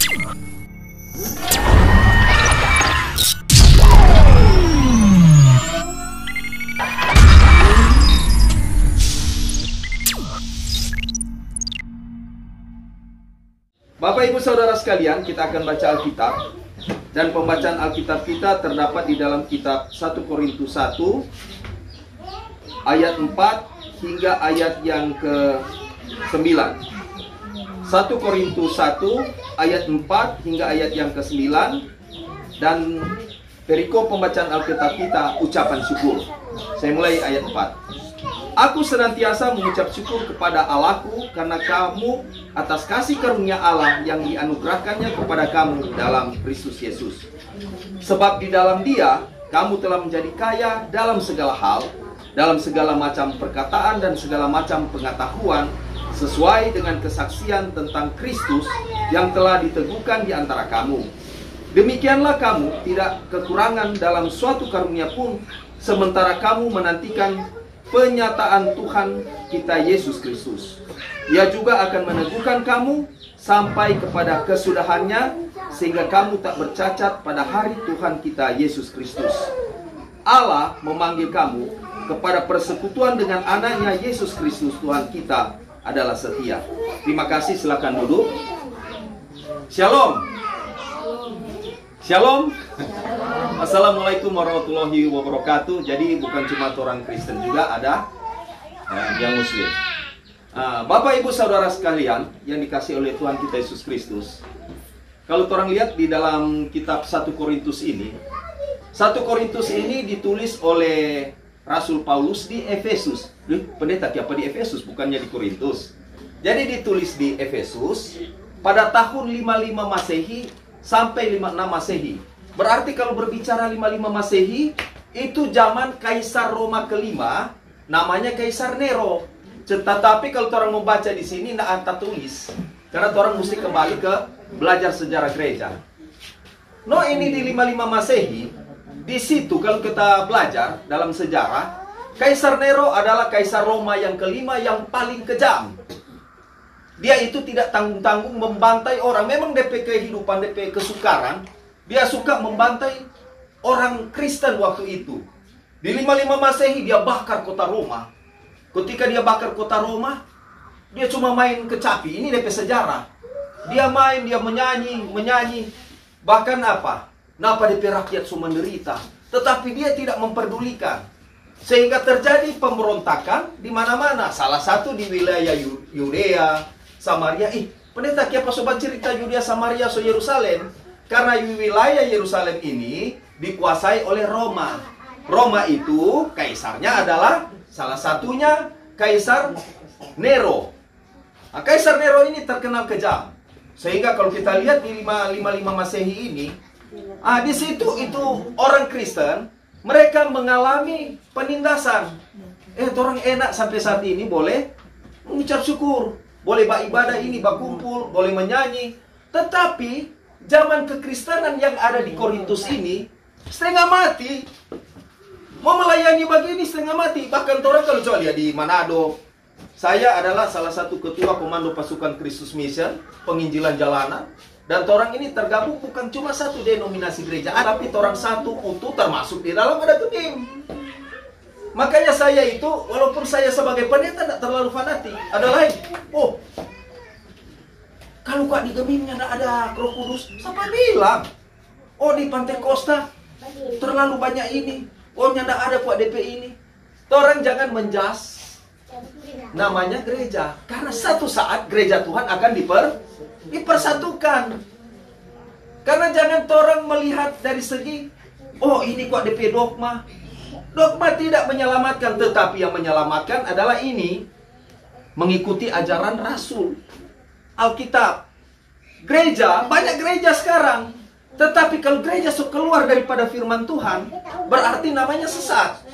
Bapak Ibu Saudara sekalian, kita akan baca Alkitab. Dan pembacaan Alkitab kita terdapat di dalam kitab 1 Korintus 1 ayat 4 hingga ayat yang ke-9. 1 Korintus 1 ayat 4 hingga ayat yang ke-9. Dan perikop pembacaan Alkitab kita ucapan syukur. Saya mulai ayat 4. Aku senantiasa mengucap syukur kepada Allahku karena kamu atas kasih karunia Allah yang dianugerahkannya kepada kamu dalam Kristus Yesus. Sebab di dalam Dia kamu telah menjadi kaya dalam segala hal, dalam segala macam perkataan dan segala macam pengetahuan, sesuai dengan kesaksian tentang Kristus yang telah diteguhkan di antara kamu. Demikianlah kamu tidak kekurangan dalam suatu karunia pun, sementara kamu menantikan penyataan Tuhan kita Yesus Kristus. Ia juga akan meneguhkan kamu sampai kepada kesudahannya, sehingga kamu tak bercacat pada hari Tuhan kita Yesus Kristus. Allah memanggil kamu kepada persekutuan dengan anaknya Yesus Kristus Tuhan kita adalah setia. Terima kasih, silakan duduk. Shalom. Shalom. Assalamualaikum warahmatullahi wabarakatuh. Jadi bukan cuma orang Kristen, juga ada yang Muslim. Bapak Ibu Saudara sekalian yang dikasih oleh Tuhan kita Yesus Kristus, kalau orang lihat di dalam kitab 1 Korintus ini, 1 Korintus ini ditulis oleh Rasul Paulus di Efesus. Pendeta siapa di Efesus, bukannya di Korintus. Jadi ditulis di Efesus pada tahun 55 Masehi sampai 56 Masehi. Berarti kalau berbicara 55 Masehi, itu zaman Kaisar Roma kelima, namanya Kaisar Nero. Tetapi kalau orang membaca di sini, tidak ada tulis. Karena orang mesti kembali ke belajar sejarah gereja. No, ini di 55 Masehi, di situ kalau kita belajar dalam sejarah, Kaisar Nero adalah Kaisar Roma yang kelima yang paling kejam. Dia itu tidak tanggung-tanggung membantai orang. Memang DP kehidupan, DP kesukaran, dia suka membantai orang Kristen waktu itu. Di 55 Masehi dia bakar kota Roma. Ketika dia bakar kota Roma, dia cuma main kecapi. Ini DP sejarah. Dia main, dia menyanyi. Bahkan apa? Napa DP rakyat semua menderita. Tetapi dia tidak memperdulikan. Sehingga terjadi pemberontakan di mana-mana. Salah satu di wilayah Yudea, Samaria. Pendeta kiapa sobat cerita Yudea, Samaria, so Yerusalem. Karena wilayah Yerusalem ini dikuasai oleh Roma. Roma itu kaisarnya adalah salah satunya Kaisar Nero. Nah, Kaisar Nero ini terkenal kejam. Sehingga kalau kita lihat di 555 Masehi ini, di situ itu orang Kristen, mereka mengalami penindasan. Orang enak sampai saat ini boleh mengucap syukur, boleh beribadah ini, berkumpul, boleh menyanyi. Tetapi zaman kekristenan yang ada di Korintus ini setengah mati. Mau melayani begini setengah mati. Bahkan orang kalau coba lihat di Manado, saya adalah salah satu ketua komando pasukan Kristus Mission, penginjilan jalanan. Dan orang ini tergabung bukan cuma satu denominasi gereja, tapi orang satu utuh termasuk di dalam ada tim. Makanya saya itu, walaupun saya sebagai pendeta tidak terlalu fanatik, ada lain. Kalau kok di Gemimnya tidak ada Roh Kudus, siapa bilang? Di Pantai Costa terlalu banyak ini. Tidak ada kok DP ini. Orang jangan menjas namanya gereja. Karena satu saat gereja Tuhan akan dipersatukan. Karena jangan orang melihat dari segi, ini kok DP dogma. Dogma tidak menyelamatkan, tetapi yang menyelamatkan adalah ini. Mengikuti ajaran Rasul. Alkitab. Gereja, banyak gereja sekarang. Tetapi kalau gereja keluar daripada firman Tuhan, berarti namanya sesat.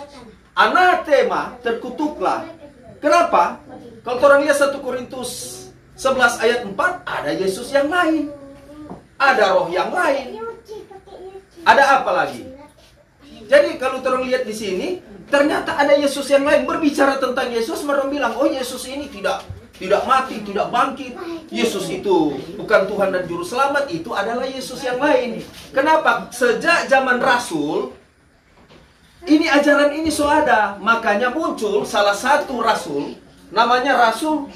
Anatema, terkutuklah. Kenapa? Kalau orang lihat 1 Korintus 11 ayat 4, ada Yesus yang lain. Ada roh yang lain. Ada apa lagi? Jadi kalau orang lihat di sini, ternyata ada Yesus yang lain. Berbicara tentang Yesus, mereka bilang, Yesus ini tidak tidak mati, tidak bangkit. Yesus itu bukan Tuhan dan Juru Selamat, itu adalah Yesus yang lain. Kenapa? Sejak zaman Rasul, ini ajaran ini sudah ada. Makanya muncul salah satu Rasul, namanya Rasul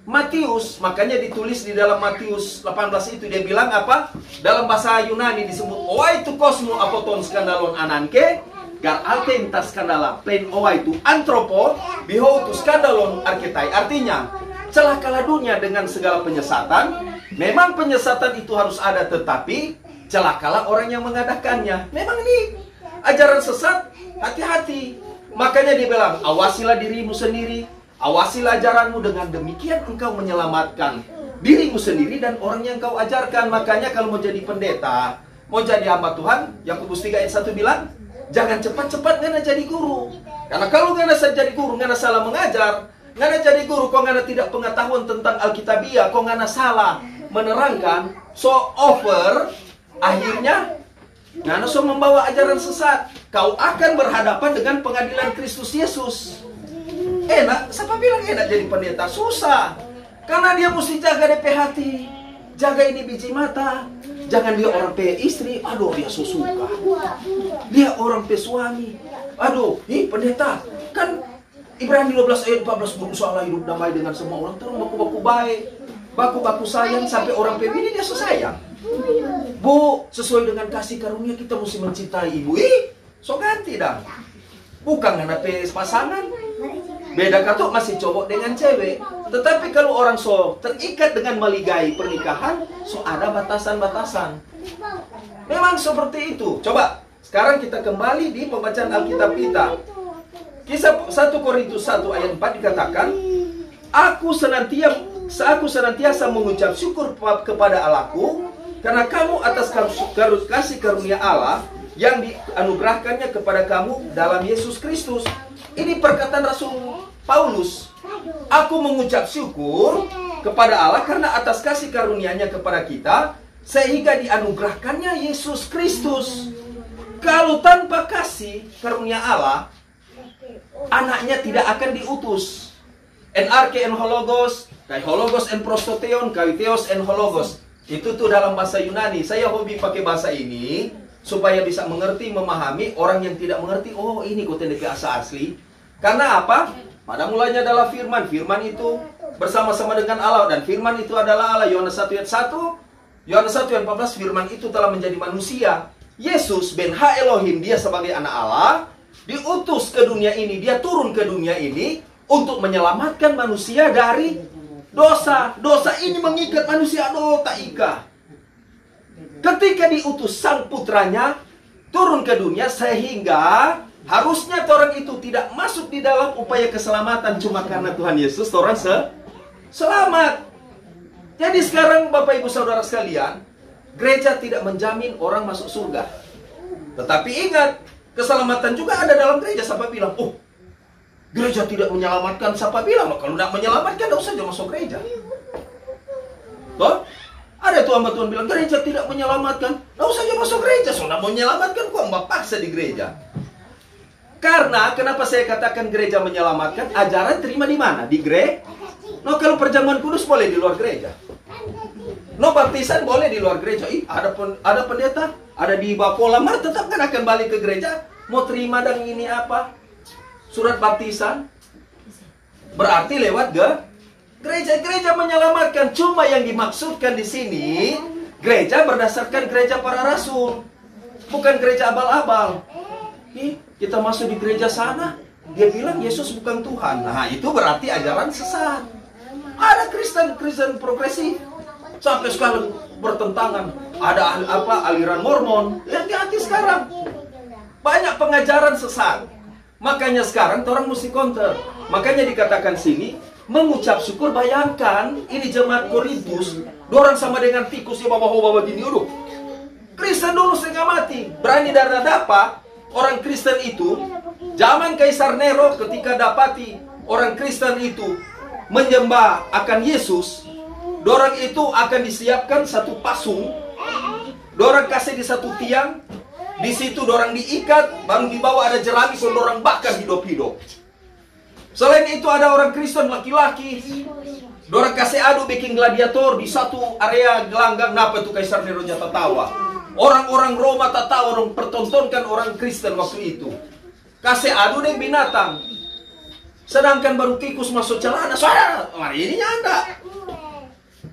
Matius. Makanya ditulis di dalam Matius 18 itu, dia bilang apa? Dalam bahasa Yunani disebut oai tu kosmo apoton skandalon ananke gar alten tas skandala plain oai tu antropo biho tu skandalon arketai. Artinya celakalah dunia dengan segala penyesatan. Memang penyesatan itu harus ada, tetapi celakalah orang yang mengadakannya. Memang ini ajaran sesat, hati-hati. Makanya dia bilang, awasilah dirimu sendiri, awasilah ajaranmu, dengan demikian engkau menyelamatkan dirimu sendiri dan orang yang kau ajarkan. Makanya kalau mau jadi pendeta, mau jadi hamba Tuhan, Yakobus 3 ayat 1 bilang, jangan cepat-cepat ngana jadi guru. Karena kalau ngana jadi guru, ngana salah mengajar, ngana jadi guru, kok ngana tidak pengetahuan tentang Alkitabiah, kok ngana salah menerangkan, so over, akhirnya ngana so membawa ajaran sesat. Kau akan berhadapan dengan pengadilan Kristus Yesus. Enak, siapa bilang enak jadi pendeta? Susah. Karena dia mesti jaga DP hati, jaga ini biji mata. Jangan dia orang pe istri, aduh dia so suka. Dia orang pe suami, aduh, nih pendeta, kan Ibrani 12 ayat 14 berusaha hidup damai dengan semua orang, terus baku-baku baik, baku-baku sayang, sampai orang pe ini dia so sayang. Bu, sesuai dengan kasih karunia kita mesti mencintai ibu. So ganti dah. Bukan karena pe pasangan. Beda katuk masih cowok dengan cewek. Tetapi kalau orang so terikat dengan meligai pernikahan, so ada batasan-batasan. Memang seperti itu. Coba sekarang kita kembali di pembacaan Alkitab kita. Kisah 1 Korintus 1 ayat 4 dikatakan, Aku senantiasa mengucap syukur kepada Allahku karena kamu atas kasih karunia Allah yang dianugerahkannya kepada kamu dalam Yesus Kristus. Ini perkataan Rasul Paulus. Aku mengucap syukur kepada Allah karena atas kasih karunia-Nya kepada kita, sehingga dianugerahkannya Yesus Kristus. Kalau tanpa kasih karunia Allah, anaknya tidak akan diutus. En arche en hologos, kai hologos en prostoteon, kai theos en hologos. Itu tuh dalam bahasa Yunani. Saya hobi pakai bahasa ini supaya bisa mengerti, memahami. Orang yang tidak mengerti, oh ini kok TNDP asli. Karena apa? Pada mulanya adalah firman. Firman itu bersama-sama dengan Allah, dan firman itu adalah Allah. Yohanes 1 ayat 1, Yohanes 1 ayat 14, firman itu telah menjadi manusia. Yesus ben ha Elohim, dia sebagai anak Allah, diutus ke dunia ini. Dia turun ke dunia ini untuk menyelamatkan manusia dari dosa. Dosa ini mengikat manusia, tak ikat. Ketika diutus sang putranya turun ke dunia, sehingga harusnya orang itu tidak masuk di dalam upaya keselamatan. Cuma karena Tuhan Yesus orang selamat. Jadi sekarang Bapak Ibu Saudara sekalian, gereja tidak menjamin orang masuk surga. Tetapi ingat, keselamatan juga ada dalam gereja. Siapa bilang, oh gereja tidak menyelamatkan? Siapa bilang, kalau tidak menyelamatkan, tidak usah masuk gereja. Toh? Ada tuh hamba Tuhan bilang, gereja tidak menyelamatkan, tidak usah masuk gereja. Soalnya mau menyelamatkan, kok mbak paksa di gereja? Karena, kenapa saya katakan gereja menyelamatkan? Ajaran terima di mana? Di gereja. No, kalau perjamuan kudus boleh di luar gereja. No, baptisan boleh di luar gereja. Ada pendeta, ada di Bapola, tetap kan akan balik ke gereja. Mau terima dan ini apa? Surat baptisan. Berarti lewat gereja menyelamatkan. Cuma yang dimaksudkan di sini, gereja berdasarkan gereja para rasul, bukan gereja abal-abal. Kita masuk di gereja sana, dia bilang Yesus bukan Tuhan. Nah, itu berarti ajaran sesat. Ada Kristen progresif sampai sekarang bertentangan. Ada aliran Mormon. Hati-hati sekarang. Banyak pengajaran sesat. Makanya sekarang orang mesti counter. Makanya dikatakan sini, mengucap syukur. Bayangkan ini jemaat Korintus, dorang sama dengan tikus ya bawa gini. Kristen dulu setengah mati, berani darah dapat. Orang Kristen itu, zaman Kaisar Nero ketika dapati orang Kristen itu menyembah akan Yesus, dorang itu akan disiapkan satu pasung, dorang kasih di satu tiang, di situ dorang diikat, baru dibawa ada jerami, dorang bakar hidup-hidup. Selain itu ada orang Kristen laki-laki, Dorang kasih adu bikin gladiator di satu area gelanggang. Napa itu Kaisar Nero tak tawa. Orang-orang Roma tak tahu, orang pertontonkan orang Kristen waktu itu. Kasih adu deh binatang. Sedangkan baru tikus masuk celana. Soalnya ini nyanda.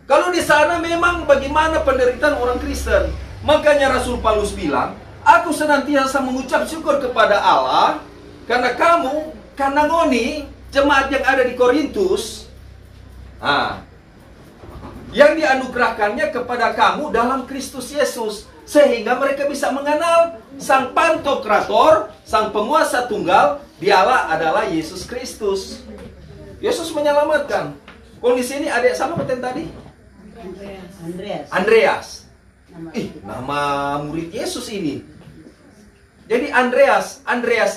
Kalau di sana memang bagaimana penderitaan orang Kristen. Makanya Rasul Paulus bilang, aku senantiasa mengucap syukur kepada Allah karena kamu, karena ngoni jemaat yang ada di Korintus, yang dianugerahkannya kepada kamu dalam Kristus Yesus, sehingga mereka bisa mengenal Sang Pantokrator, Sang Penguasa Tunggal, Dialah adalah Yesus Kristus. Yesus menyelamatkan. Kondisi ini adik sama betul tadi? Andreas. Nama murid Yesus ini. Jadi Andreas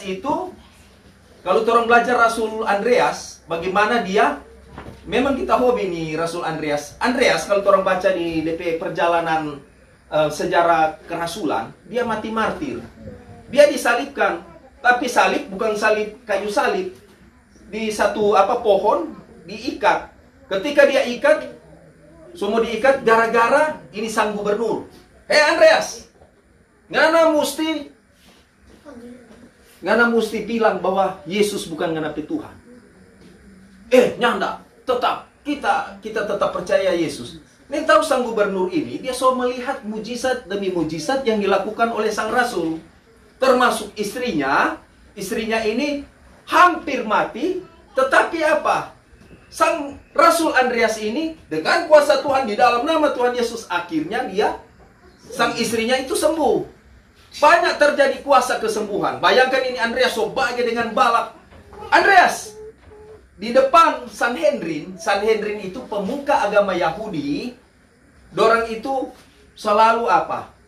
itu, kalau orang belajar Rasul Andreas, bagaimana dia, memang kita hobi nih Rasul Andreas. Andreas kalau orang baca di DP perjalanan sejarah kerasulan, dia mati martir. Dia disalibkan, tapi salib bukan salib kayu salib. Di satu pohon diikat. Ketika dia ikat, semua diikat gara-gara ini sang gubernur. Andreas, ngana mesti bilang bahwa Yesus bukan ngana Tuhan. Nyanda, tetap kita tetap percaya Yesus. Nih tahu sang gubernur ini, dia selalu melihat mujizat demi mujizat yang dilakukan oleh sang rasul. Termasuk istrinya ini hampir mati, tetapi apa? Sang Rasul Andreas ini dengan kuasa Tuhan di dalam nama Tuhan Yesus, akhirnya sang istrinya itu sembuh. Banyak terjadi kuasa kesembuhan. Bayangkan ini Andreas sebagai dengan balak. Andreas di depan Sanhedrin itu pemuka agama Yahudi. Dorang itu selalu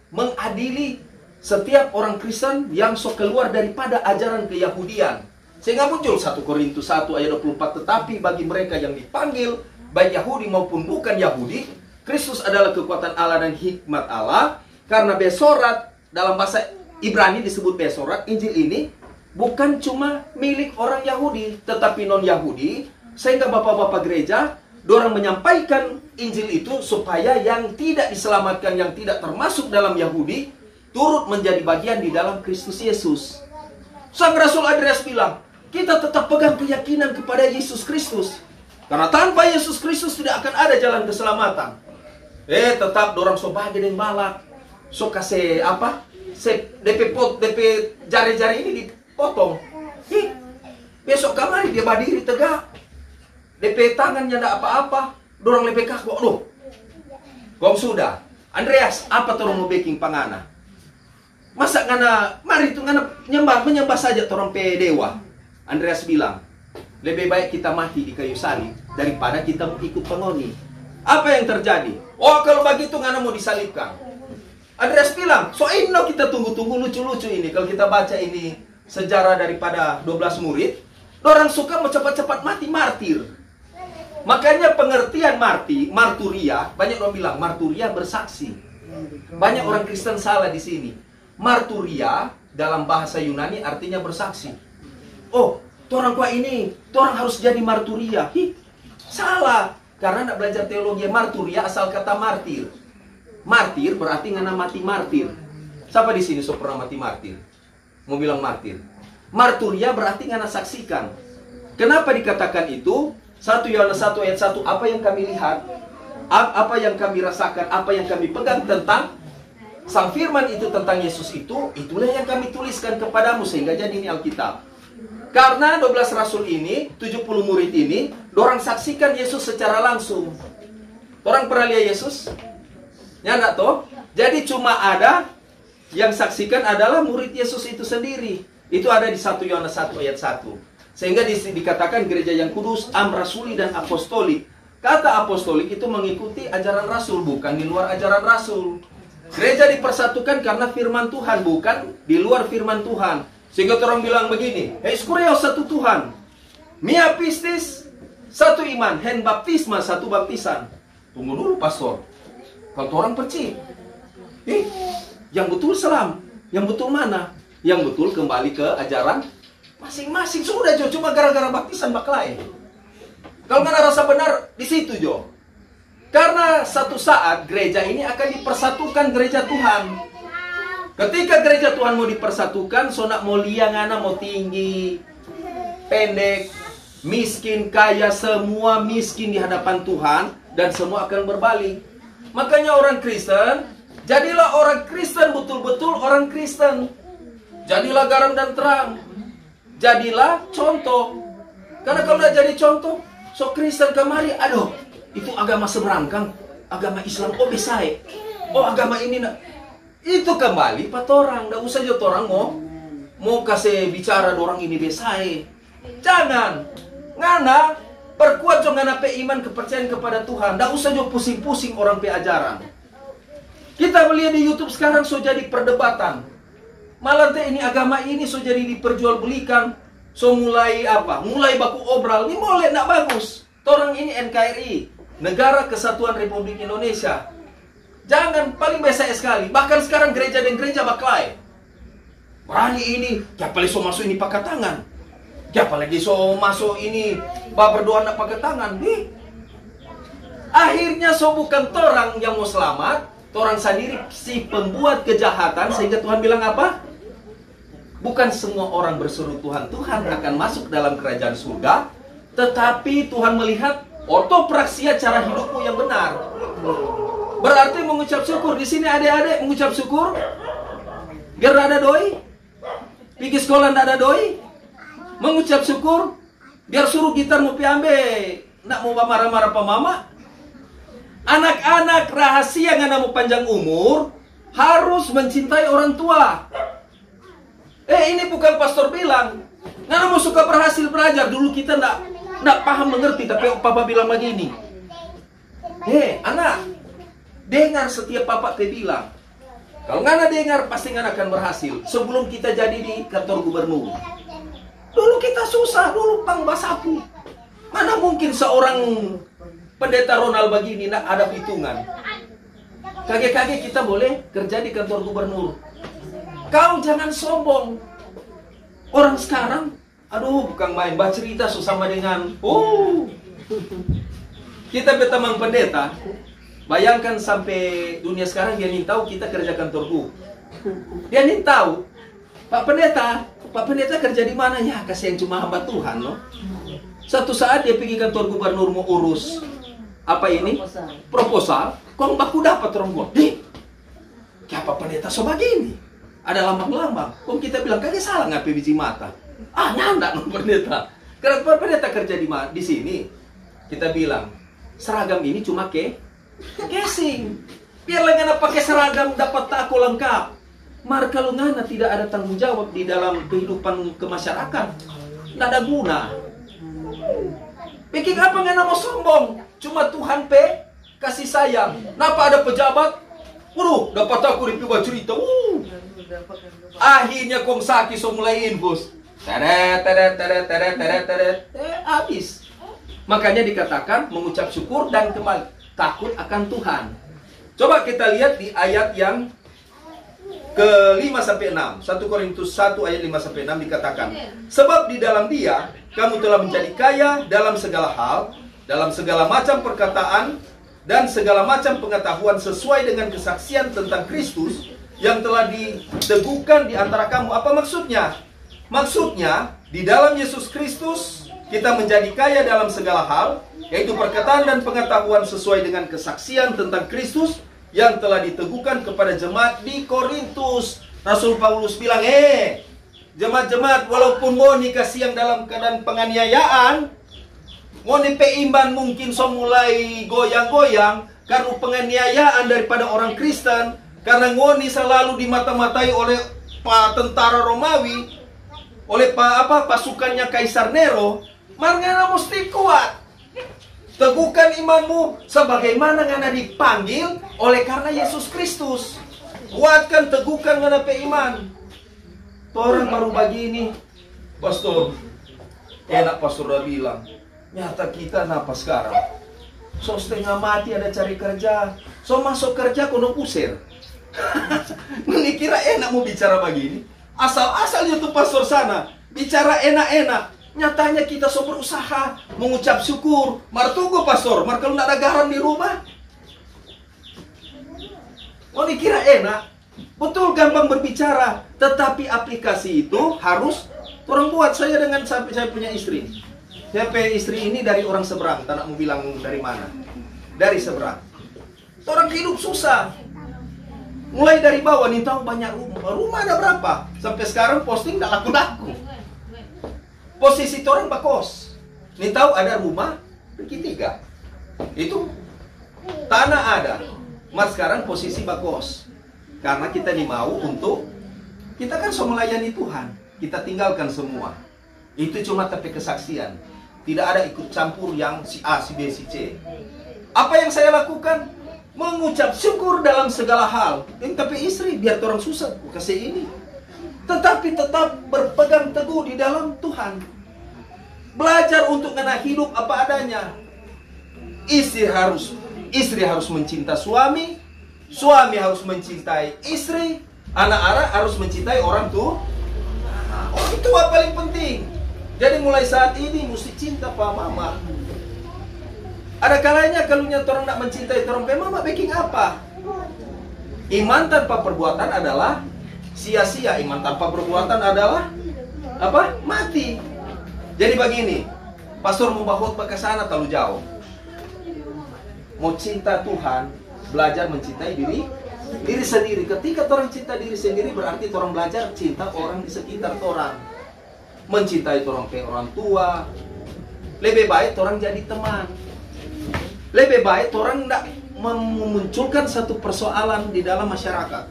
mengadili setiap orang Kristen yang sok keluar daripada ajaran keyahudian. Sehingga muncul 1 Korintus 1 ayat 24. Tetapi bagi mereka yang dipanggil, baik Yahudi maupun bukan Yahudi, Kristus adalah kekuatan Allah dan hikmat Allah. Karena besorat, dalam bahasa Ibrani disebut besorat, Injil ini bukan cuma milik orang Yahudi, tetapi non-Yahudi. Sehingga bapak-bapak gereja, dorang menyampaikan Injil itu supaya yang tidak diselamatkan, yang tidak termasuk dalam Yahudi, turut menjadi bagian di dalam Kristus Yesus. Sang Rasul Andreas bilang, kita tetap pegang keyakinan kepada Yesus Kristus. Karena tanpa Yesus Kristus tidak akan ada jalan keselamatan. Tetap dorang sebagai yang balak. So kasih DP jari-jari ini dipotong. Besok kamari dia berdiri tegak. DP tangannya tidak apa-apa. Dorang lebih kaku. Gong sudah. Andreas, apa torong mau baking pangana? Masa ngana, mari itu ngana menyembah saja torong pe dewa. Andreas bilang, lebih baik kita mati di kayu salib daripada kita ikut pengoni. Apa yang terjadi? Kalau begitu ngana mau disalibkan. Andreas bilang, kita tunggu-tunggu lucu-lucu ini. Kalau kita baca ini sejarah daripada 12 murid, orang suka mau cepat-cepat mati martir. Makanya pengertian marturia, banyak orang bilang marturia bersaksi. Banyak orang Kristen salah di sini. Marturia dalam bahasa Yunani artinya bersaksi. Torang kuah ini, torang harus jadi marturia. Salah. Karena tidak belajar teologi marturia asal kata martir. Martir berarti ngana mati martir. Siapa di sini pernah mati martir? Mau bilang martir. Marturia berarti ngana saksikan. Kenapa dikatakan itu? 1 Yohanes 1 ayat 1. Apa yang kami lihat, apa yang kami rasakan, apa yang kami pegang tentang Sang firman itu tentang Yesus itu, itulah yang kami tuliskan kepadamu. Sehingga jadi ini Alkitab. Karena 12 rasul ini, 70 murid ini, dorang saksikan Yesus secara langsung. Orang pernah lihat Yesus? Ya enggak toh? Jadi cuma ada yang saksikan adalah murid Yesus itu sendiri. Itu ada di 1 Yohanes 1 ayat 1. Sehingga dikatakan gereja yang kudus, rasuli dan apostolik. Kata apostolik itu mengikuti ajaran rasul, bukan di luar ajaran rasul. Gereja dipersatukan karena firman Tuhan, bukan di luar firman Tuhan. Sehingga orang bilang begini, Skureo satu Tuhan, Mia pistis, satu iman, hen baptisma, satu baptisan. Tunggu dulu pastor, kalau orang percaya, yang betul selam, yang betul mana? Yang betul kembali ke ajaran masing-masing. Sudah cuma gara-gara baptisan baklai. Kalau nggak rasa benar, di situ Jo. Karena satu saat gereja ini akan dipersatukan gereja Tuhan. Ketika gereja Tuhan mau dipersatukan, so nak mau liang anak mau tinggi, pendek, miskin, kaya, semua miskin di hadapan Tuhan dan semua akan berbalik. Makanya orang Kristen, jadilah orang Kristen betul-betul orang Kristen. Jadilah garam dan terang. Jadilah contoh. Karena kalau tidak jadi contoh, so Kristen kemari, aduh, itu agama seberangkang, agama Islam, oh besai, oh agama ini nak. Itu kembali pak orang, tidak usah jauh orang mau kasih bicara orang ini besai. Jangan, ngana perkuat jo ngana pe iman kepercayaan kepada Tuhan. Tidak usah jauh pusing-pusing orang pe ajaran. Kita melihat di YouTube sekarang so jadi perdebatan. Malah teh ini agama ini so jadi diperjualbelikan. So mulai apa? Mulai baku obral. Ini boleh tidak bagus. Orang ini NKRI, Negara Kesatuan Republik Indonesia. Jangan, paling biasa sekali. Bahkan sekarang gereja dan gereja baklai. Berani ini, siapa lagi so masuk ini pakai tangan. Siapa lagi so masuk ini berdoa nak pakai tangan. Akhirnya so bukan orang yang mau selamat, orang sendiri si pembuat kejahatan. Sehingga Tuhan bilang apa? Bukan semua orang berseru Tuhan akan masuk dalam kerajaan surga. Tetapi Tuhan melihat ortopraksia cara hidupmu yang benar. Berarti mengucap syukur. Di sini adik-adik mengucap syukur. Biar ada doi. Pergi sekolah tidak ada doi. Mengucap syukur. Biar suruh gitar mau piambe. Nak mau marah-marah pa mama. Anak-anak rahasia yang mau panjang umur harus mencintai orang tua. Ini bukan pastor bilang. Nggak mau suka berhasil belajar. Dulu kita nggak paham mengerti, tapi papa bilang begini. Anak, dengar setiap papa te bilang. Kalau nggak dengar, pasti nggak akan berhasil. Sebelum kita jadi di kantor gubernur, dulu kita susah, dulu pang basaku. Mana mungkin seorang pendeta Ronald begini nak ada hitungan. Kage-kage kita boleh kerja di kantor gubernur. Kau jangan sombong. Orang sekarang, aduh, bukan main, baca cerita sama dengan, kita betamang pendeta, bayangkan sampai dunia sekarang dia nih tahu kita kerja kantor gubernur. Dia nih tahu, Pak Pendeta kerja di mana ya? Kasih yang cuma hamba Tuhan, loh. Satu saat dia pergi kantor gubernur mau urus apa ini? Proposal. Kok baku dapat orang gua? Siapa pendeta so begini? Ada lambang-lambang. Kok kita bilang kagak salah ngapain biji mata? Nyanda no pendeta. Karena pendeta kerja di sini. Kita bilang seragam ini cuma casing. Biar ngana pakai seragam dapat tako lengkap. Mar kalau ngana tidak ada tanggung jawab di dalam kehidupan kemasyarakat, tidak ada guna. Pikir apa ngana mau sombong? Cuma Tuhan kasih sayang. Kenapa ada pejabat? Dapat aku dipiwa cerita. Akhirnya kong saki so mulai infus. Habis. Makanya dikatakan mengucap syukur dan kembali takut akan Tuhan. Coba kita lihat di ayat yang ke-5-6. 1 Korintus 1 ayat 5-6 dikatakan, sebab di dalam Dia kamu telah menjadi kaya dalam segala hal, dalam segala macam perkataan dan segala macam pengetahuan sesuai dengan kesaksian tentang Kristus yang telah diteguhkan di antara kamu. Apa maksudnya? Maksudnya, di dalam Yesus Kristus kita menjadi kaya dalam segala hal, yaitu perkataan dan pengetahuan sesuai dengan kesaksian tentang Kristus yang telah diteguhkan kepada jemaat di Korintus. Rasul Paulus bilang, jemaat-jemaat, walaupun mau nikah siang dalam keadaan penganiayaan, mau peimban mungkin so mulai goyang-goyang karena penganiayaan daripada orang Kristen. Karena ngoni selalu dimata-matai oleh tentara Romawi, oleh pasukannya Kaisar Nero. Ngana mesti kuat. Teguhkan imanmu sebagaimana ngana dipanggil oleh karena Yesus Kristus. Kuatkan, teguhkan ngana pe iman. Orang baru begini, pastor. Enak pastor udah bilang, nyata kita napa sekarang? So setengah mati ada cari kerja. So masuk kerja kono usir. Ini kira enak mau bicara begini. Asal-asal itu pastor sana bicara enak-enak. Nyatanya kita so berusaha mengucap syukur. Mar tunggu pastor, mar kalau nggak ada garam di rumah. Oh dikira enak. Betul gampang berbicara, tetapi aplikasi itu harus orang buat. Saya dengan sampai saya punya istri. Saya punya istri ini dari orang seberang, tak nak mau bilang dari mana. Dari seberang. Orang hidup susah. Mulai dari bawah nih tahu banyak rumah. Rumah ada berapa? Sampai sekarang posting tak laku-laku. Posisi orang bakos. Nih tahu ada rumah bertiga. Itu tanah ada. Mas sekarang posisi bakos. Karena kita dimau untuk kita kan so melayani Tuhan. Kita tinggalkan semua. Itu cuma tapi kesaksian. Tidak ada ikut campur yang si A, si B, si C. Apa yang saya lakukan? Mengucap syukur dalam segala hal. Tapi istri, biar orang susah, kasih ini. Tetapi tetap berpegang teguh di dalam Tuhan. Belajar untuk kena hidup apa adanya. Istri harus mencinta suami. Suami harus mencintai istri. Anak-anak harus mencintai orang tua. Orang tua paling penting. Jadi mulai saat ini mesti cinta Pak Mama. Ada kalanya kalau orang nak mencintai orang Pak Mama, bikin apa? Iman tanpa perbuatan adalah sia-sia. Iman tanpa perbuatan adalah apa? Mati. Jadi begini, pastor mau bawa ke sana terlalu jauh. Mau cinta Tuhan, belajar mencintai diri sendiri. Ketika orang cinta diri sendiri, berarti orang belajar cinta orang di sekitar orang. Mencintai orang kayak orang tua. Lebih baik orang jadi teman. Lebih baik orang tidak memunculkan satu persoalan di dalam masyarakat.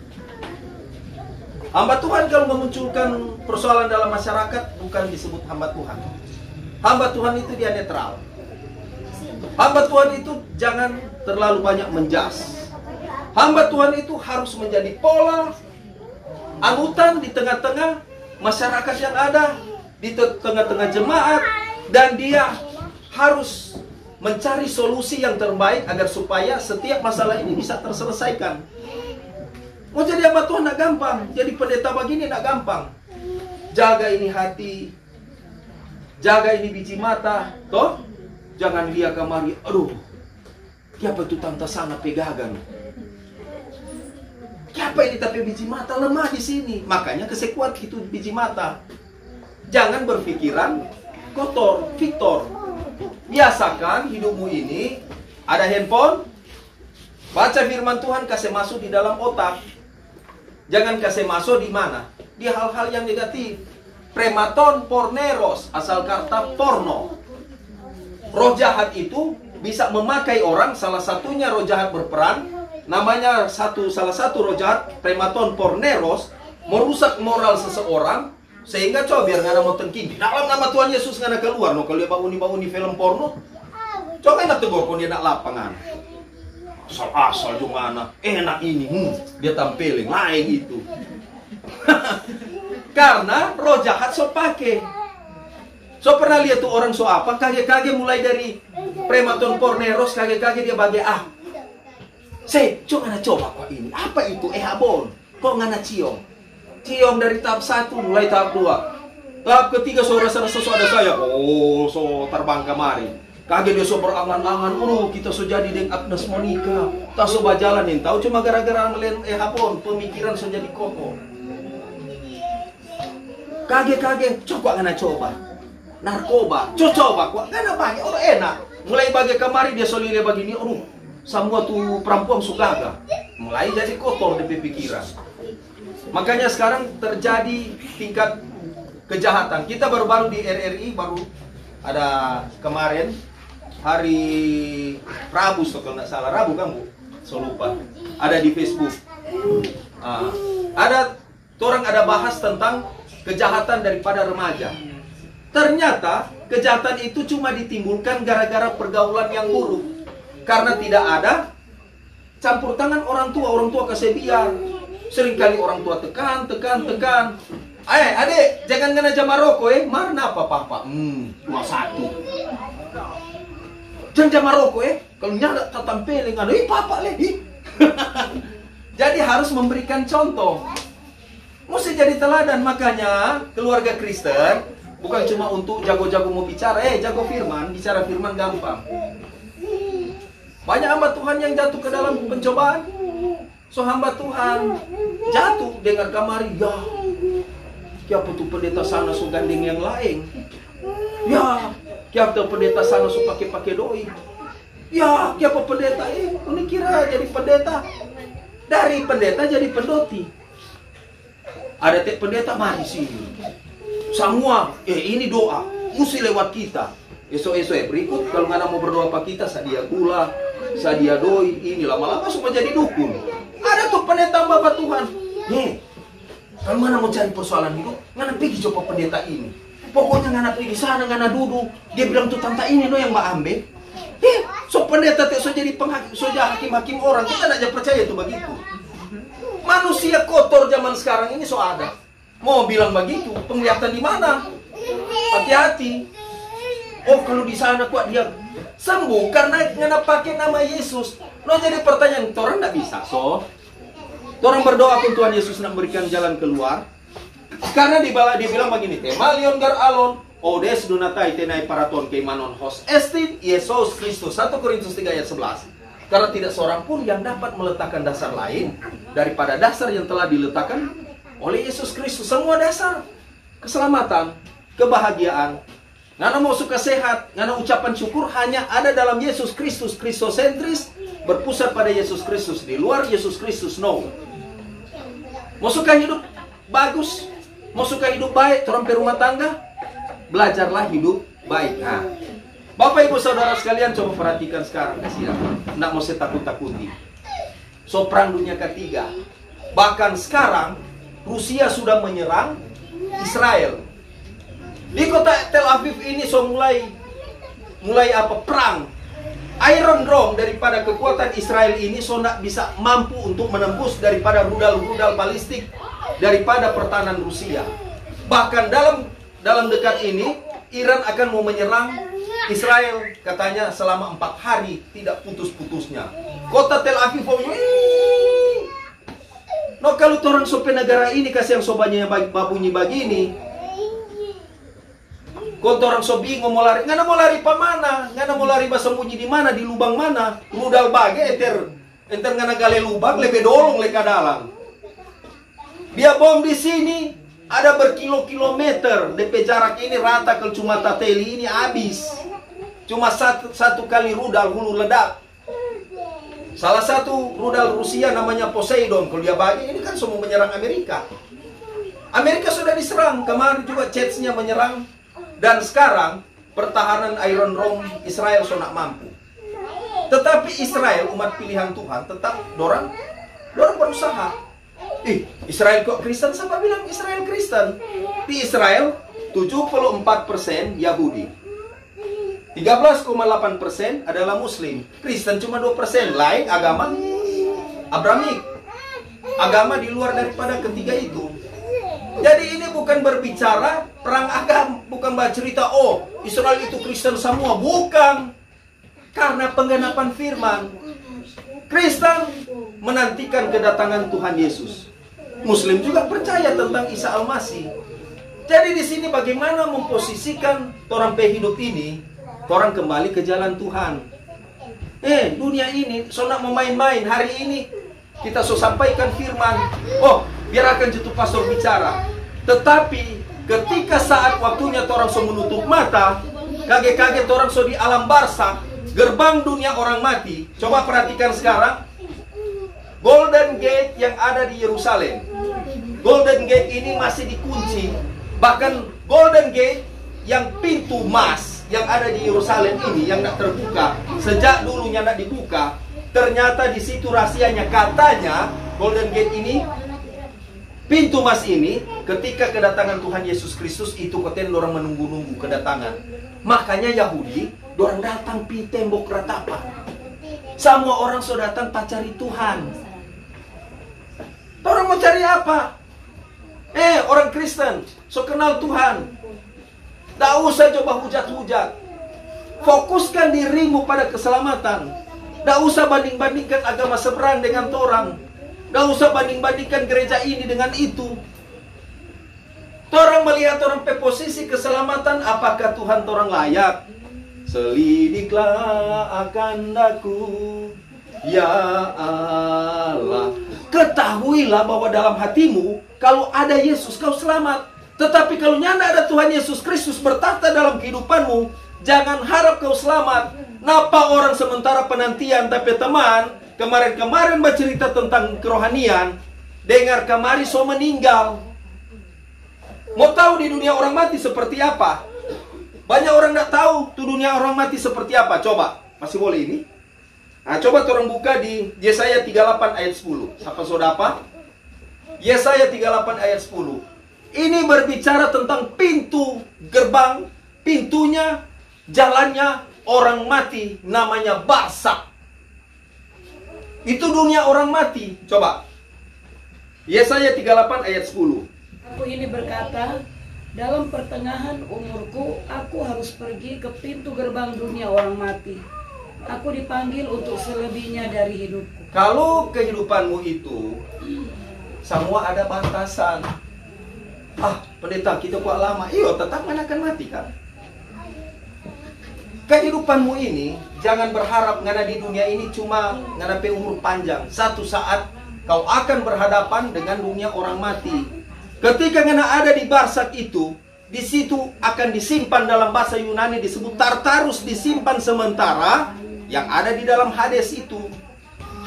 Hamba Tuhan kalau memunculkan persoalan dalam masyarakat bukan disebut hamba Tuhan. Hamba Tuhan itu dia netral. Hamba Tuhan itu jangan terlalu banyak menjas. Hamba Tuhan itu harus menjadi pola anutan di tengah-tengah masyarakat yang ada, di tengah-tengah jemaat, dan dia harus mencari solusi yang terbaik agar supaya setiap masalah ini bisa terselesaikan. Mau jadi hamba Tuhan tidak gampang, jadi pendeta begini tidak gampang. Jaga ini hati, jaga ini biji mata, toh jangan dia kemari, aduh, siapa itu tante sana pegagan. Siapa ini tapi biji mata lemah di sini, makanya kesekuat itu biji mata. Jangan berpikiran kotor, Victor. Biasakan hidupmu ini ada handphone, baca firman Tuhan, kasih masuk di dalam otak. Jangan kasih masuk di mana? Di hal-hal yang negatif. Prematon, porneros, asal kata porno. Roh jahat itu bisa memakai orang, salah satunya roh jahat berperan. Namanya salah satu roh jahat, prematon, porneros, merusak moral seseorang. Sehingga coba biar nggak ada mau tengking. Dalam nama Tuhan Yesus nggak ada keluar. No, kalau dia bangun film porno, coba enak tegur kalau dia nak lapangan. Asal juga anak enak ini, dia tampilin lain itu. Karena roh jahat so pakai. So pernah lihat tuh orang so apa? Kage-kage mulai dari prematon porneros, kage-kage dia bagi coba kok ini. Apa itu? Abon. Kok nggak ciong? Ciong dari tahap 1 mulai tahap 2. Tahap ketiga so rasa-rasa so ada saya. Oh, so terbang kemari. Kaget dia so berangan-angan. Oh, kita so jadi dengan Agnes Monica. Tak so bajalanin. Tahu cuma gara-gara ngeliat Abon. Pemikiran so jadi kokoh. Kaget-kaget. Coba ngana coba. Narkoba. Coba kok. Ngana banyak. Oh, enak. Mulai bagi kemari dia so lihat begini. Oh, semua tuh perempuan suka gak? Mulai jadi kotor di pikiran. Makanya sekarang terjadi tingkat kejahatan. Kita baru-baru di RRI baru ada kemarin hari Rabu, kalau nggak salah Rabu kan Bu? So lupa. Ada di Facebook. Ada bahas tentang kejahatan daripada remaja. Ternyata kejahatan itu cuma ditimbulkan gara-gara pergaulan yang buruk. Karena tidak ada campur tangan orang tua kasih biar. Seringkali orang tua tekan. Adik, jangan kena jam rokok Mana apa papa? 21. Jangan jam rokok Kalau nyada tampilin papa lagi. Jadi harus memberikan contoh. Mesti jadi teladan. Makanya keluarga Kristen Bukan cuma untuk jago-jago mau bicara. Jago firman, bicara firman gampang. Banyak hamba Tuhan yang jatuh ke dalam pencobaan. So hamba Tuhan jatuh dengar kamari, ya, siapa tuh pendeta sana so gandeng yang lain. Ya, siapa pendeta sana so pakai doi. Ya, siapa pendeta ini kira jadi pendeta. Dari pendeta jadi pendoti. Ada pendeta mari sini. Semua, ini doa, mesti lewat kita. Esok-esok berikut, kalau nggak mau berdoa apa kita, sadia gula, sadia doi, ini lama-lama supaya jadi dukun. Ada tuh pendeta Bapak Tuhan. Kalau mana mau cari persoalan hidup, ngana pergi coba pendeta ini. Pokoknya ngana pergi sana, ngana duduk. Dia bilang tuh tante ini yang mbak ambil. So pendeta so jadi penghakim, so jadi hakim-hakim orang, kita tidak percaya tuh begitu. Manusia kotor zaman sekarang ini so ada. Mau bilang begitu, penglihatan di mana? Hati-hati. Oh, kalau di sana kok dia sembuh karena ngana pakai nama Yesus. No, jadi pertanyaan, orang tidak bisa. So, orang berdoa pun Tuhan Yesus nak berikan jalan keluar. Karena dibilang begini, Malion gar alon, odes dunatai tenai paraton keimanon hos estin Yesus Kristus. 1 Korintus 3 ayat 11. Karena tidak seorang pun yang dapat meletakkan dasar lain daripada dasar yang telah diletakkan oleh Yesus Kristus. Semua dasar keselamatan, kebahagiaan, ngana mau suka sehat, ngana ucapan syukur hanya ada dalam Yesus Kristus. Kristosentris, berpusat pada Yesus Kristus. Di luar Yesus Kristus, no. Mau suka hidup bagus, mau suka hidup baik, orang rumah tangga, belajarlah hidup baik. Nah, Bapak Ibu Saudara sekalian, coba perhatikan sekarang. Nggak mau saya takut-takuti. So, perang dunia ketiga. Bahkan sekarang Rusia sudah menyerang Israel. Di kota Tel Aviv ini so mulai perang. Iron Dome daripada kekuatan Israel ini so tidak bisa mampu untuk menembus daripada rudal-rudal balistik daripada pertahanan Rusia. Bahkan dalam dekat ini Iran akan mau menyerang Israel, katanya selama 4 hari tidak putus-putusnya. Kota Tel Aviv no, kalau orang sope negara ini kasih yang sobanya babunyi begini, kalau orang so bingung mau lari, ngana mau lari pamana, ngana mau lari bersembunyi di mana, di lubang mana, rudal bage enter ngana gale lubang lebih dolong leka dalam. Dia bom di sini ada berkilo-kilometer, DP jarak ini rata kalau cuma tateli ini habis. Cuma satu kali rudal hulu ledak. Salah satu rudal Rusia namanya Poseidon. Kalau dia bagi, ini kan semua menyerang Amerika. Amerika sudah diserang. Kemarin juga Jets-nya menyerang. Dan sekarang pertahanan Iron Dome Israel so nak mampu. Tetapi Israel, umat pilihan Tuhan, tetap dorang berusaha. Israel kok Kristen? Siapa bilang Israel Kristen? Di Israel 74% Yahudi. 13,8% adalah Muslim. Kristen cuma 2%. Lain agama Abrahmik. Agama di luar daripada ketiga itu. Jadi ini bukan berbicara perang agama. Bukan bercerita, oh Israel itu Kristen semua. Bukan. Karena penggenapan firman. Kristen menantikan kedatangan Tuhan Yesus. Muslim juga percaya tentang Isa Al-Masih. Jadi di sini bagaimana memposisikan orang hidup ini, orang kembali ke jalan Tuhan. Dunia ini so nak memain-main. Hari ini kita so sampaikan firman. Oh, biarkan jutu pastor bicara. Tetapi ketika saat waktunya orang so menutup mata, kaget-kaget orang so di alam barzakh, gerbang dunia orang mati. Coba perhatikan sekarang. Golden Gate yang ada di Yerusalem. Golden Gate ini masih dikunci. Bahkan Golden Gate yang pintu emas yang ada di Yerusalem ini yang tidak terbuka, sejak dulunya tidak dibuka, ternyata di situ rahasianya. Katanya Golden Gate ini, pintu emas ini, ketika kedatangan Tuhan Yesus Kristus itu koten orang menunggu-nunggu kedatangan. Makanya Yahudi orang datang pi tembok ratapan. Semua orang sudah datang cari Tuhan. Orang mau cari apa? Orang Kristen so kenal Tuhan. Tak usah coba hujat-hujat. Fokuskan dirimu pada keselamatan. Tak usah banding-bandingkan agama seberang dengan orang. Tak usah banding-bandingkan gereja ini dengan itu. Torang melihat orang pe posisi keselamatan, apakah Tuhan torang layak? Selidiklah akan daku, ya Allah. Ketahuilah bahwa dalam hatimu, kalau ada Yesus, kau selamat. Tetapi kalau nyanda ada Tuhan Yesus Kristus bertakhta dalam kehidupanmu, jangan harap kau selamat. Napa orang sementara penantian, tapi teman, kemarin-kemarin bercerita tentang kerohanian, dengar kemari so meninggal. Mau tahu di dunia orang mati seperti apa? Banyak orang tidak tahu tuh dunia orang mati seperti apa. Coba, masih boleh ini? Nah, coba orang buka di Yesaya 38 ayat 10. Siapa sudah apa? Yesaya 38 ayat 10. Ini berbicara tentang pintu gerbang, pintunya, jalannya orang mati, namanya Barsak. Itu dunia orang mati. Coba. Yesaya 38 ayat 10. Aku ini berkata, dalam pertengahan umurku, aku harus pergi ke pintu gerbang dunia orang mati. Aku dipanggil untuk selebihnya dari hidupku. Kalau kehidupanmu itu semua ada batasan. Pendeta kita kuat lama. Iya, tetap mana akan mati kan? Kehidupanmu ini jangan berharap ngana di dunia ini cuma ngana pe umur panjang. Satu saat kau akan berhadapan dengan dunia orang mati. Ketika ngana ada di Barsak itu, di situ akan disimpan dalam bahasa Yunani disebut Tartarus, disimpan sementara yang ada di dalam Hades itu.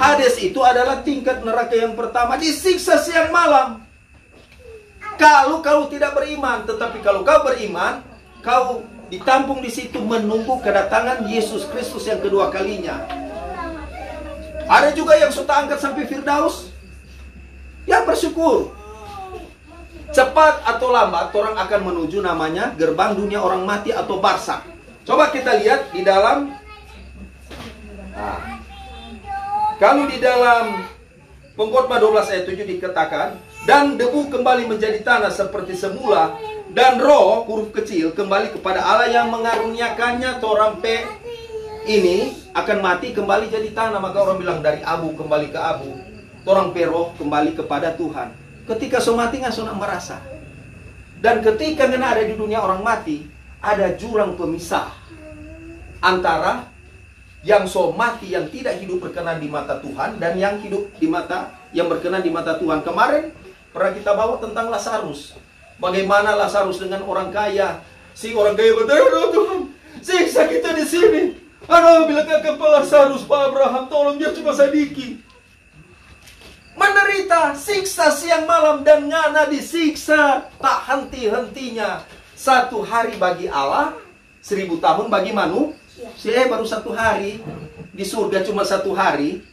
Hades itu adalah tingkat neraka yang pertama, disiksa siang malam. Kalau kau tidak beriman, tetapi kalau kau beriman, kau ditampung di situ menunggu kedatangan Yesus Kristus yang kedua kalinya. Ada juga yang sudah angkat sampai Firdaus. Ya bersyukur. Cepat atau lambat orang akan menuju namanya gerbang dunia orang mati atau Barsak. Coba kita lihat di dalam kalau di dalam Pengkhotbah 12 ayat 7 dikatakan, dan debu kembali menjadi tanah seperti semula, dan roh huruf kecil kembali kepada Allah yang mengaruniakannya. Torang pe ini akan mati kembali jadi tanah. Maka orang bilang dari abu kembali ke abu. Torang pe roh kembali kepada Tuhan. Ketika so mati nggak so nak merasa. Dan ketika ngena ada di dunia orang mati, ada jurang pemisah antara yang so mati yang tidak hidup berkenan di mata Tuhan dan yang hidup di mata yang berkenan di mata Tuhan. Kemarin pernah kita bawa tentang Lazarus. Bagaimana Lazarus dengan orang kaya. Si orang kaya berkata, "Aduh Tuhan, siksa kita di sini. Aduh, bila kakak Lazarus, Pak Abraham, tolong dia cuma sedikit." Menderita siksa siang malam dan ngana disiksa tak henti-hentinya. 1 hari bagi Allah, 1000 tahun bagi manusia. Baru 1 hari di surga, cuma 1 hari.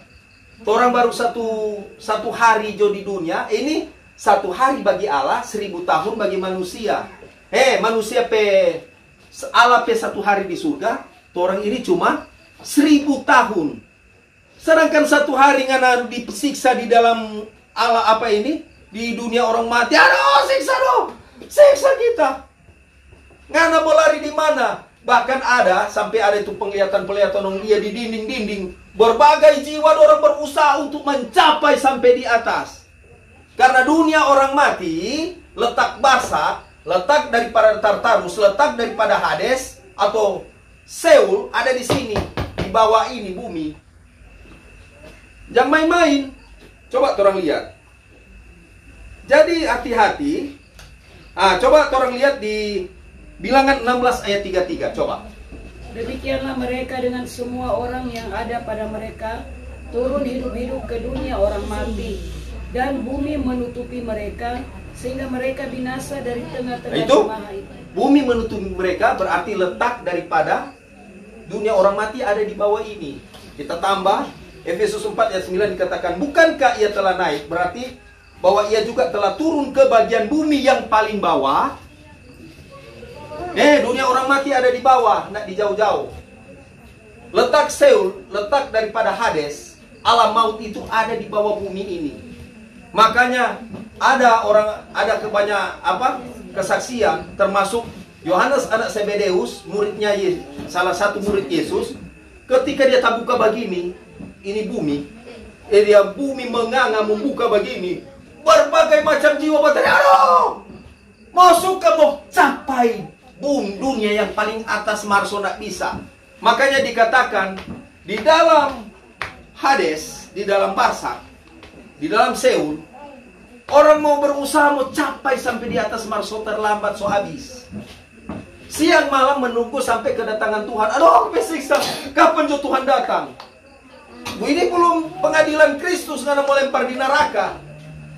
Orang baru satu hari jo di dunia. Ini 1 hari bagi Allah, 1000 tahun bagi manusia. Manusia Allah 1 hari di surga. Orang ini cuma 1000 tahun. Sedangkan 1 hari ngana disiksa di dalam Allah di dunia orang mati. Aduh, siksa dong, siksa kita. Ngana mau lari di mana? Bahkan sampai ada itu penglihatan orang dia di dinding-dinding. Berbagai jiwa orang berusaha untuk mencapai sampai di atas. Karena dunia orang mati, letak Barsak, letak daripada Tartarus, letak daripada Hades atau Seul ada di sini, di bawah ini bumi. Jangan main-main. Coba orang lihat. Jadi hati-hati. Coba orang lihat di Bilangan 16 ayat 33. Coba. Demikianlah mereka dengan semua orang yang ada pada mereka turun hidup-hidup ke dunia orang mati, dan bumi menutupi mereka sehingga mereka binasa dari tengah-tengah jemaah itu. Bumi menutupi mereka berarti letak daripada dunia orang mati ada di bawah ini. Kita tambah Efesus 4 ayat 9 dikatakan, bukankah ia telah naik? Berarti bahwa ia juga telah turun ke bagian bumi yang paling bawah. Dunia orang mati ada di bawah, nak di jauh-jauh. Letak Seul, letak daripada Hades, alam maut itu ada di bawah bumi ini. Makanya ada kesaksian, termasuk Yohanes anak Zebedeus, muridnya salah satu murid Yesus, ketika dia tak buka begini, ini bumi, bumi menganga membuka begini, berbagai macam jiwa berteriak, aduh, Mau suka mau capai dunia yang paling atas, Marso tidak bisa. Makanya dikatakan di dalam Hades, di dalam Barsak, di dalam Seul, orang mau berusaha mau capai sampai di atas Marso terlambat, so habis. Siang malam menunggu sampai kedatangan Tuhan. Aduh, kesiksa. Kapan Tuhan datang? Ini belum pengadilan Kristus karena mau lempar di neraka.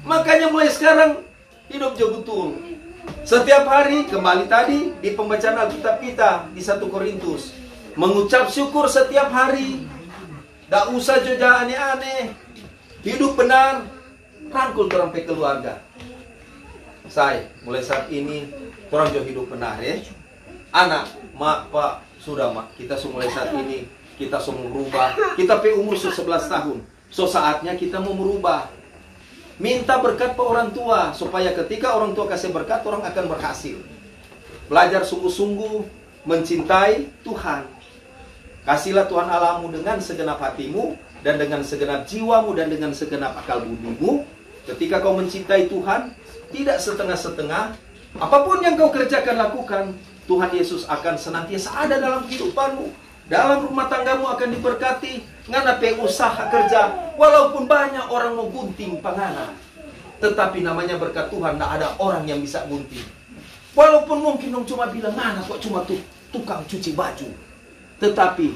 Makanya mulai sekarang hidup jauh betul. Setiap hari, kembali tadi di pembacaan Alkitab kita di 1 Korintus, mengucap syukur setiap hari. Tak usah juga aneh-aneh. Hidup benar. Rangkul orang pe keluarga. Saya mulai saat ini orang jauh hidup benar ya. Anak, mak, pak, sudah mak. Kita mulai saat ini kita semua merubah. Kita pe umur 11 tahun. So saatnya kita mau merubah. Minta berkat ke orang tua supaya ketika orang tua kasih berkat, orang akan berhasil. Belajar sungguh-sungguh mencintai Tuhan. Kasihlah Tuhan Allahmu dengan segenap hatimu dan dengan segenap jiwamu dan dengan segenap akal budimu. Ketika kau mencintai Tuhan, tidak setengah-setengah, apapun yang kau kerjakan lakukan, Tuhan Yesus akan senantiasa ada dalam kehidupanmu. Dalam rumah tanggamu akan diberkati. Ngana pe usaha kerja, walaupun banyak orang mau gunting pangana, tetapi namanya berkat Tuhan, tidak ada orang yang bisa gunting. Walaupun mungkin orang cuma bilang, ngana kok cuma tukang cuci baju. Tetapi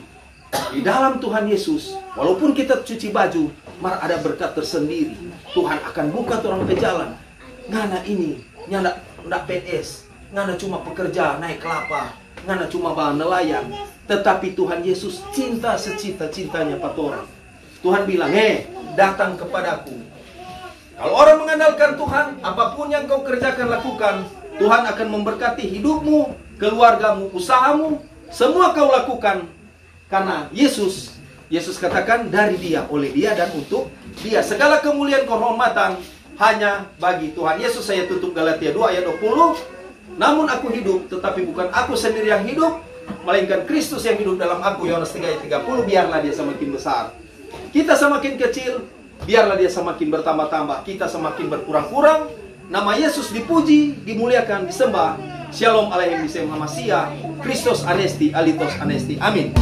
di dalam Tuhan Yesus, walaupun kita cuci baju, mar ada berkat tersendiri. Tuhan akan buka orang ke jalan. Ngana ini, nyanda ndak PNS, ngana cuma pekerja naik kelapa, ngana cuma bahan nelayan. Tetapi Tuhan Yesus cinta secita-cintanya pada orang. Tuhan bilang, datang kepadaku. Kalau orang mengandalkan Tuhan, apapun yang kau kerjakan lakukan, Tuhan akan memberkati hidupmu, keluargamu, usahamu, semua kau lakukan. Karena Yesus katakan dari Dia, oleh Dia, dan untuk Dia. Segala kemuliaan kehormatan hanya bagi Tuhan Yesus. Saya tutup Galatia 2 ayat 20. Namun aku hidup, tetapi bukan aku sendiri yang hidup, melainkan Kristus yang hidup dalam aku. Yohanes 3 ayat 30. Biarlah dia semakin besar, kita semakin kecil. Biarlah dia semakin bertambah-tambah, kita semakin berkurang-kurang. Nama Yesus dipuji, dimuliakan, disembah. Shalom Aleichem Bisem Hamasia. Christos Anesti, Alitos Anesti. Amin.